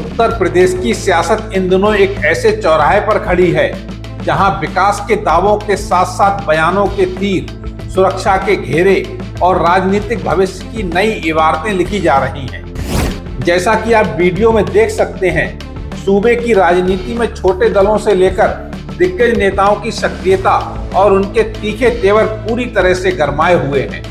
उत्तर प्रदेश की सियासत इन दिनों एक ऐसे चौराहे पर खड़ी है जहां विकास के दावों के साथ साथ बयानों के तीर, सुरक्षा के घेरे और राजनीतिक भविष्य की नई इबारतें लिखी जा रही हैं। जैसा कि आप वीडियो में देख सकते हैं, सूबे की राजनीति में छोटे दलों से लेकर दिग्गज नेताओं की सक्रियता और उनके तीखे तेवर पूरी तरह से गरमाए हुए हैं।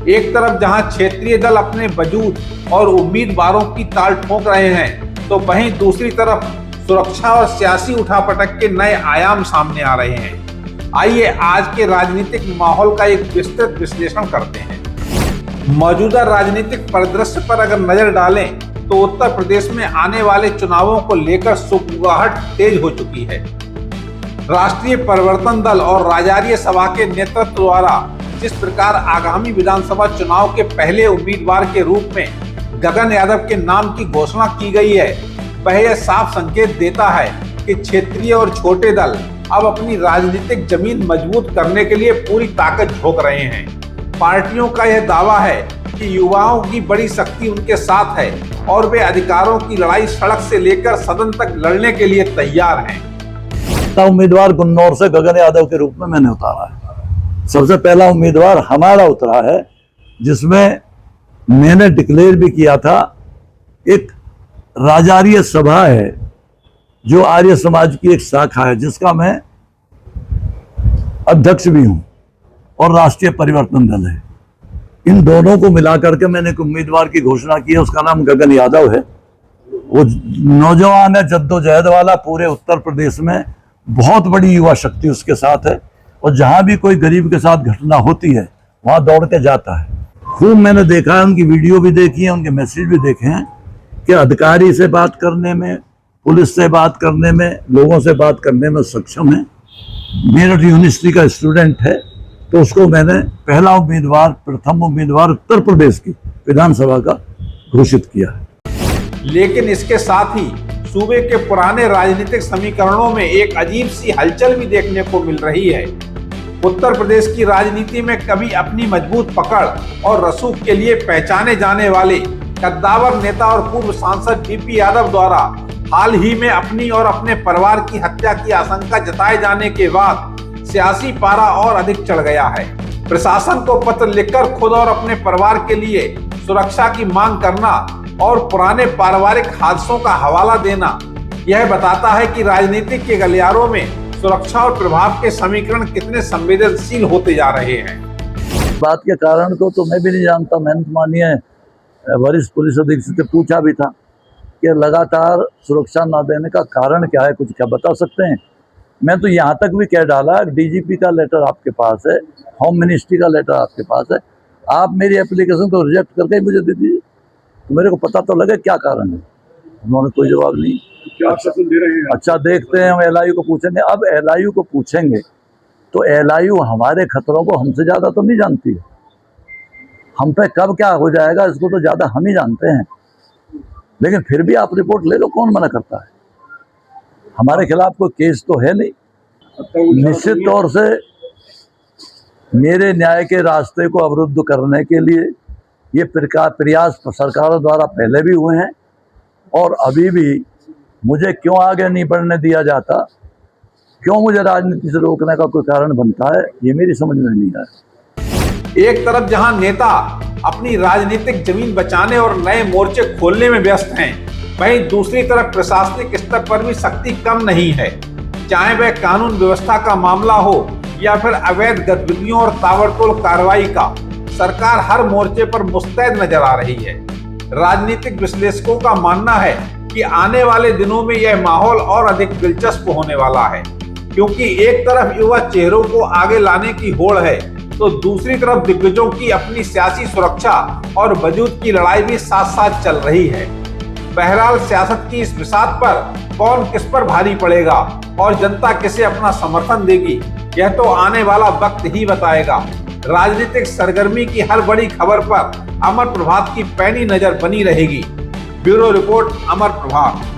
एक तरफ जहां क्षेत्रीय दल अपने वजूद और उम्मीदवारों की ताल ठोक रहे हैं, तो वहीं दूसरी तरफ सुरक्षा और सियासी उठापटक के नए आयाम सामने आ रहे हैं। आइए आज के राजनीतिक माहौल का एक विस्तृत विश्लेषण करते हैं। मौजूदा राजनीतिक परिदृश्य पर अगर नजर डालें तो उत्तर प्रदेश में आने वाले चुनावों को लेकर सुगबुगाहट तेज हो चुकी है। राष्ट्रीय परिवर्तन दल और राजार्य सभा के नेतृत्व द्वारा जिस प्रकार आगामी विधानसभा चुनाव के पहले उम्मीदवार के रूप में गगन यादव के नाम की घोषणा की गई है, वह यह साफ संकेत देता है कि क्षेत्रीय और छोटे दल अब अपनी राजनीतिक जमीन मजबूत करने के लिए पूरी ताकत झोंक रहे हैं। पार्टियों का यह दावा है कि युवाओं की बड़ी शक्ति उनके साथ है और वे अधिकारों की लड़ाई सड़क से लेकर सदन तक लड़ने के लिए तैयार हैं। उम्मीदवार गुन्नौर से गगन यादव के रूप में मैंने उतारा है। सबसे पहला उम्मीदवार हमारा उतरा है, जिसमें मैंने डिक्लेयर भी किया था। एक राजार्य सभा है जो आर्य समाज की एक शाखा है, जिसका मैं अध्यक्ष भी हूं, और राष्ट्रीय परिवर्तन दल है। इन दोनों को मिलाकर के मैंने एक उम्मीदवार की घोषणा की है। उसका नाम गगन यादव है। वो नौजवान है, जद्दोजहद वाला। पूरे उत्तर प्रदेश में बहुत बड़ी युवा शक्ति उसके साथ है, और जहां भी कोई गरीब के साथ घटना होती है वहां दौड़ के जाता है। खूब मैंने देखा है, उनकी वीडियो भी देखी है, उनके मैसेज भी देखे हैं कि अधिकारी से बात करने में, पुलिस से बात करने में, लोगों से बात करने में सक्षम है। मेरठ यूनिवर्सिटी का स्टूडेंट है, तो उसको मैंने पहला उम्मीदवार, प्रथम उम्मीदवार उत्तर प्रदेश की विधानसभा का घोषित किया है। लेकिन इसके साथ ही सूबे के पुराने राजनीतिक समीकरणों में एक अजीब सी हलचल भी देखने को मिल रही है। उत्तर प्रदेश की राजनीति में कभी अपनी मजबूत पकड़ और रसूख के लिए पहचाने जाने वाले कद्दावर नेता और पूर्व सांसद डीपी यादव द्वारा हाल ही में अपनी और अपने परिवार की हत्या की आशंका जताए जाने के बाद सियासी पारा और अधिक चढ़ गया है। प्रशासन को पत्र लिखकर खुद और अपने परिवार के लिए सुरक्षा की मांग करना और पुराने पारिवारिक हादसों का हवाला देना यह बताता है कि राजनीति के गलियारों में सुरक्षा और प्रभाव के समीकरण कितने संवेदनशील होते जा रहे हैं। बात के कारण को तो मैं भी नहीं जानता। मैंने माननीय वरिष्ठ पुलिस अधीक्षक से पूछा भी था कि लगातार सुरक्षा न देने का कारण क्या है, कुछ क्या बता सकते हैं। मैं तो यहाँ तक भी कह डाला, डीजीपी का लेटर आपके पास है, होम मिनिस्ट्री का लेटर आपके पास है, आप मेरी एप्लीकेशन को रिजेक्ट करके ही मुझे दे दीजिए, तो मेरे को पता तो लगे क्या कारण है। उन्होंने कोई जवाब नहीं। क्या आश्वासन दे रहे हैं? अच्छा, देखते हैं, हम एलआईयू को पूछेंगे। अब एलआईयू को पूछेंगे तो एलआईयू हमारे खतरों को हमसे ज्यादा तो नहीं जानती है। हम पे कब क्या हो जाएगा इसको तो ज्यादा हम ही जानते हैं। लेकिन फिर भी आप रिपोर्ट ले लो, कौन मना करता है। हमारे खिलाफ कोई केस तो है नहीं। निश्चित तौर से मेरे न्याय के रास्ते को अवरुद्ध करने के लिए ये प्रयास सरकारों द्वारा पहले भी हुए हैं, और अभी भी मुझे क्यों आगे नहीं बढ़ने दिया जाता, क्यों मुझे राजनीति से रोकने का कोई कारण बनता है, ये मेरी समझ में नहीं आया। एक तरफ जहां नेता अपनी राजनीतिक जमीन बचाने और नए मोर्चे खोलने में व्यस्त हैं, वहीं दूसरी तरफ प्रशासनिक स्तर पर भी शक्ति कम नहीं है। चाहे वह कानून व्यवस्था का मामला हो या फिर अवैध गतिविधियों और ताबड़तोड़ कार्रवाई का, सरकार हर मोर्चे पर मुस्तैद नजर आ रही है। राजनीतिक विश्लेषकों का मानना है कि आने वाले दिनों में यह माहौल और अधिक दिलचस्प होने वाला है, क्योंकि एक तरफ युवा चेहरों को आगे लाने की होड़ है, तो दूसरी तरफ दिग्गजों की अपनी सियासी सुरक्षा और वजूद की लड़ाई भी साथ साथ चल रही है। बहरहाल सियासत की इस बिसात पर कौन किस पर भारी पड़ेगा और जनता किसे अपना समर्थन देगी, यह तो आने वाला वक्त ही बताएगा। राजनीतिक सरगर्मी की हर बड़ी खबर पर अमर प्रभात की पैनी नजर बनी रहेगी। ब्यूरो रिपोर्ट, अमर प्रभात।